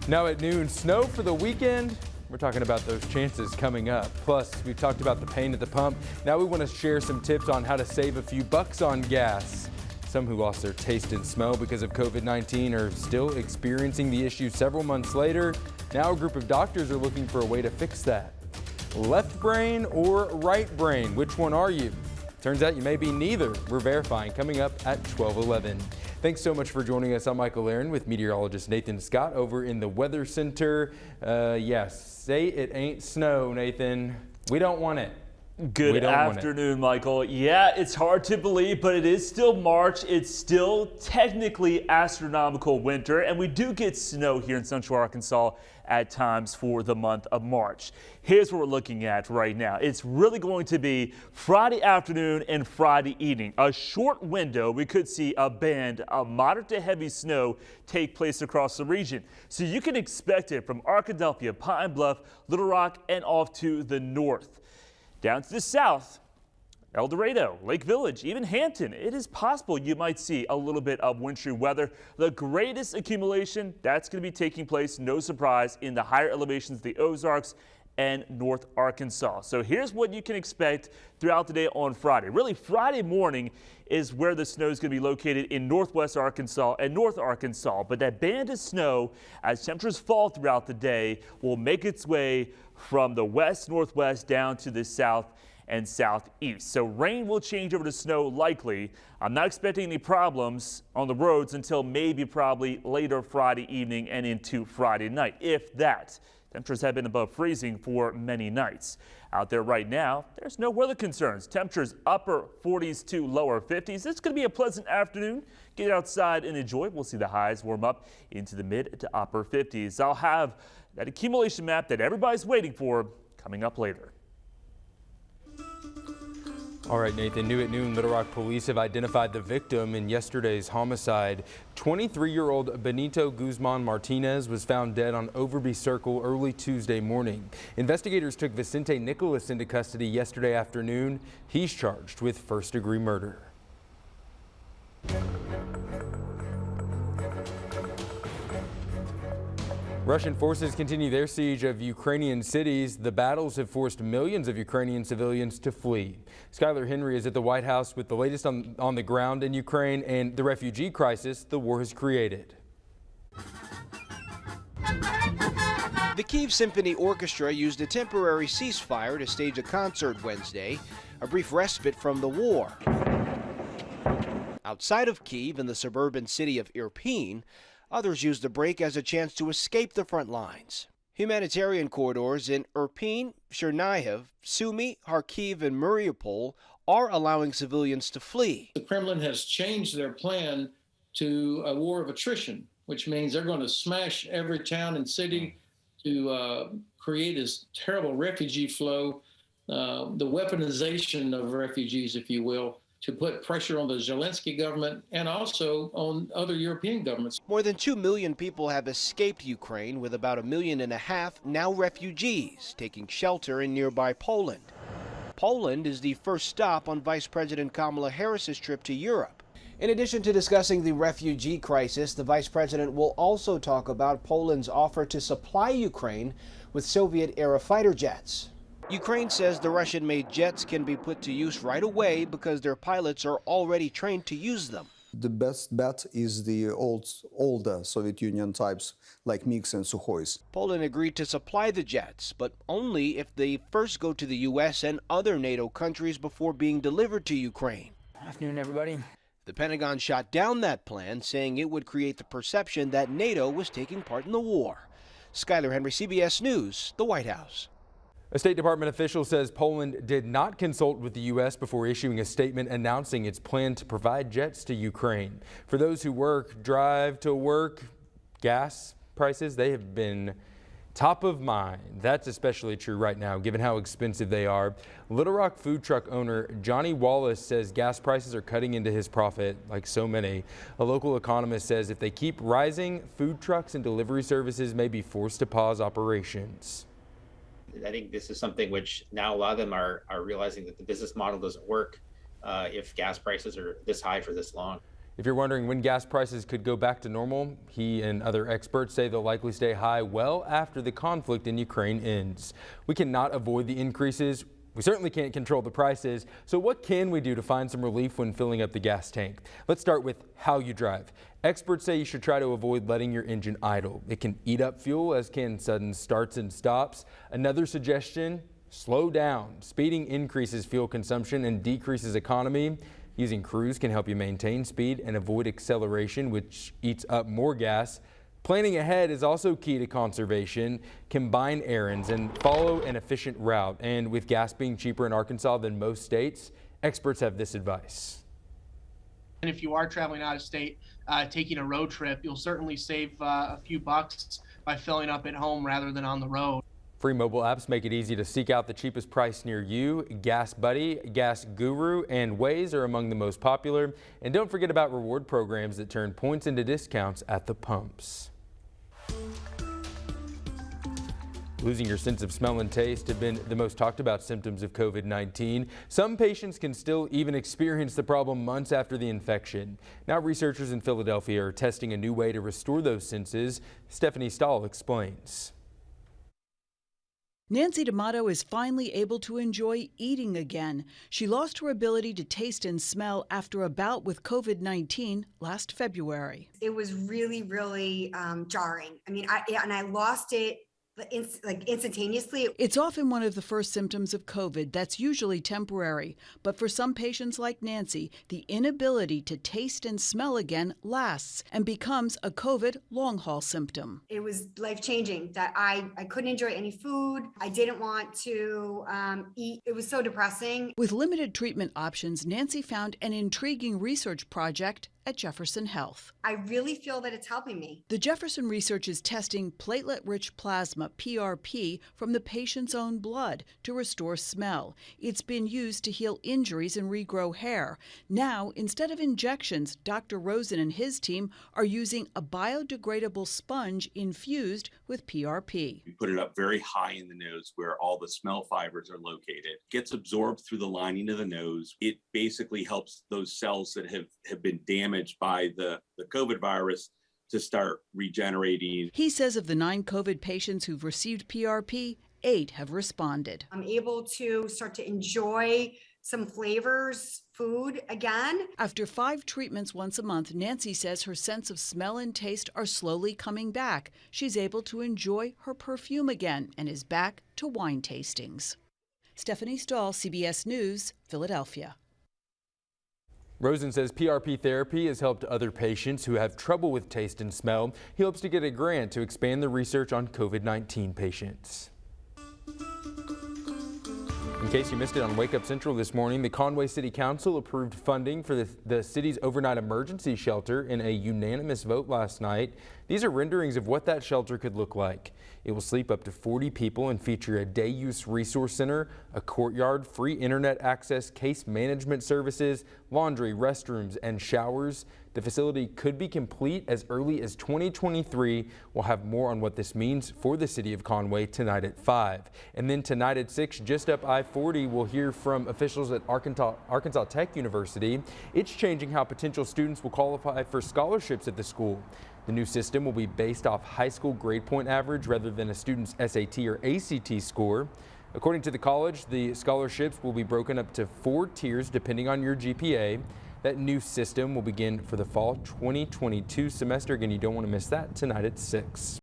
Now at noon, snow for the weekend. We're talking about those chances coming up. Plus, we've talked about the pain at the pump. Now we want to share some tips on how to save a few bucks on gas. Some who lost their taste and smell because of COVID-19 are still experiencing the issue several months later. Now a group of doctors are looking for a way to fix that. Left brain or right brain? Which one are you? Turns out you may be neither. We're verifying coming up at 12:11. Thanks so much for joining us. I'm Michael Aaron with meteorologist Nathan Scott over in the Weather Center. Yes, say it ain't snow, Nathan. We don't want it. Good afternoon, Michael. Yeah, it's hard to believe, but it is still March. It's still technically astronomical winter, and we do get snow here in Central Arkansas at times for the month of March. Here's what we're looking at right now. It's really going to be Friday afternoon and Friday evening. A short window, we could see a band of moderate to heavy snow take place across the region. So you can expect it from Arkadelphia, Pine Bluff, Little Rock, and off to the north. Down to the south, El Dorado, Lake Village, even Hampton, it is possible you might see a little bit of wintry weather. The greatest accumulation, that's going to be taking place, no surprise, in the higher elevations of the Ozarks and North Arkansas. So here's what you can expect throughout the day on Friday. Really, Friday morning is where the snow is going to be located in northwest Arkansas and North Arkansas. But that band of snow, as temperatures fall throughout the day, will make its way from the west, northwest down to the south and southeast. So rain will change over to snow likely. I'm not expecting any problems on the roads until maybe probably later Friday evening and into Friday night, if that. Temperatures have been above freezing for many nights. Out there right now, there's no weather concerns. Temperatures upper 40s to lower 50s. It's going to be a pleasant afternoon. Get outside and enjoy. We'll see the highs warm up into the mid to upper 50s. I'll have that accumulation map that everybody's waiting for coming up later. All right, Nathan, new at noon, Little Rock police have identified the victim in yesterday's homicide. 23-year-old Benito Guzman Martinez was found dead on Overby Circle early Tuesday morning. Investigators took Vicente Nicholas into custody yesterday afternoon. He's charged with first-degree murder. Russian forces continue their siege of Ukrainian cities. The battles have forced millions of Ukrainian civilians to flee. Skylar Henry is at the White House with the latest on the ground in Ukraine and the refugee crisis the war has created. The Kyiv Symphony Orchestra used a temporary ceasefire to stage a concert Wednesday, a brief respite from the war. Outside of Kyiv, in the suburban city of Irpin, others used the break as a chance to escape the front lines. Humanitarian corridors in Irpin, Chernihiv, Sumy, Kharkiv, and Mariupol are allowing civilians to flee. The Kremlin has changed their plan to a war of attrition, which means they're going to smash every town and city to create this terrible refugee flow, the weaponization of refugees, if you will, to put pressure on the Zelensky government and also on other European governments. More than 2 million people have escaped Ukraine, with about 1.5 million now refugees taking shelter in nearby Poland. Poland is the first stop on Vice President Kamala Harris's trip to Europe. In addition to discussing the refugee crisis, the Vice President will also talk about Poland's offer to supply Ukraine with Soviet-era fighter jets. Ukraine says the Russian-made jets can be put to use right away because their pilots are already trained to use them. The best bet is the older Soviet Union types like MiGs and Sukhois. Poland agreed to supply the jets, but only if they first go to the U.S. and other NATO countries before being delivered to Ukraine. Afternoon, everybody. The Pentagon shot down that plan, saying it would create the perception that NATO was taking part in the war. Skylar Henry, CBS News, the White House. A State Department official says Poland did not consult with the U.S. before issuing a statement announcing its plan to provide jets to Ukraine. For those who drive to work, gas prices, they have been top of mind. That's especially true right now, given how expensive they are. Little Rock food truck owner Johnny Wallace says gas prices are cutting into his profit, like so many. A local economist says if they keep rising, food trucks and delivery services may be forced to pause operations. I think this is something which now a lot of them are realizing that the business model doesn't work if gas prices are this high for this long. If you're wondering when gas prices could go back to normal, he and other experts say they'll likely stay high well after the conflict in Ukraine ends. We cannot avoid the increases. We certainly can't control the prices. So what can we do to find some relief when filling up the gas tank? Let's start with how you drive. Experts say you should try to avoid letting your engine idle. It can eat up fuel, as can sudden starts and stops. Another suggestion, slow down. Speeding increases fuel consumption and decreases economy. Using cruise can help you maintain speed and avoid acceleration, which eats up more gas. Planning ahead is also key to conservation. Combine errands and follow an efficient route. And with gas being cheaper in Arkansas than most states, experts have this advice. And if you are traveling out of state, taking a road trip, you'll certainly save a few bucks by filling up at home rather than on the road. Free mobile apps make it easy to seek out the cheapest price near you. Gas Buddy, Gas Guru, and Waze are among the most popular. And don't forget about reward programs that turn points into discounts at the pumps. Losing your sense of smell and taste have been the most talked about symptoms of COVID-19. Some patients can still even experience the problem months after the infection. Now researchers in Philadelphia are testing a new way to restore those senses. Stephanie Stahl explains. Nancy D'Amato is finally able to enjoy eating again. She lost her ability to taste and smell after a bout with COVID-19 last February. It was really, really jarring. I mean, I lost it instantaneously. It's often one of the first symptoms of COVID that's usually temporary. But for some patients like Nancy, the inability to taste and smell again lasts and becomes a COVID long-haul symptom. It was life-changing that I couldn't enjoy any food. I didn't want to eat. It was so depressing. With limited treatment options, Nancy found an intriguing research project at Jefferson Health. I really feel that it's helping me. The Jefferson research is testing platelet-rich plasma, PRP, from the patient's own blood to restore smell. It's been used to heal injuries and regrow hair. Now, instead of injections, Dr. Rosen and his team are using a biodegradable sponge infused with PRP. We put it up very high in the nose where all the smell fibers are located. It gets absorbed through the lining of the nose. It basically helps those cells that have been damaged by the COVID virus to start regenerating. He says of the 9 COVID patients who've received PRP, 8 have responded. I'm able to start to enjoy some flavors, food again. After 5 treatments once a month, Nancy says her sense of smell and taste are slowly coming back. She's able to enjoy her perfume again and is back to wine tastings. Stephanie Stahl, CBS News, Philadelphia. Rosen says PRP therapy has helped other patients who have trouble with taste and smell. He hopes to get a grant to expand the research on COVID-19 patients. In case you missed it on Wake Up Central this morning, the Conway City Council approved funding for the city's overnight emergency shelter in a unanimous vote last night. These are renderings of what that shelter could look like. It will sleep up to 40 people and feature a day-use resource center, a courtyard, free internet access, case management services, laundry, restrooms, and showers. The facility could be complete as early as 2023. We'll have more on what this means for the city of Conway tonight at 5. And then tonight at 6, just up I-40, we'll hear from officials at Arkansas Tech University. It's changing how potential students will qualify for scholarships at the school. The new system will be based off high school grade point average rather than a student's SAT or ACT score. According to the college, the scholarships will be broken up to 4 tiers depending on your GPA. That new system will begin for the fall 2022 semester. Again, you don't want to miss that tonight at 6.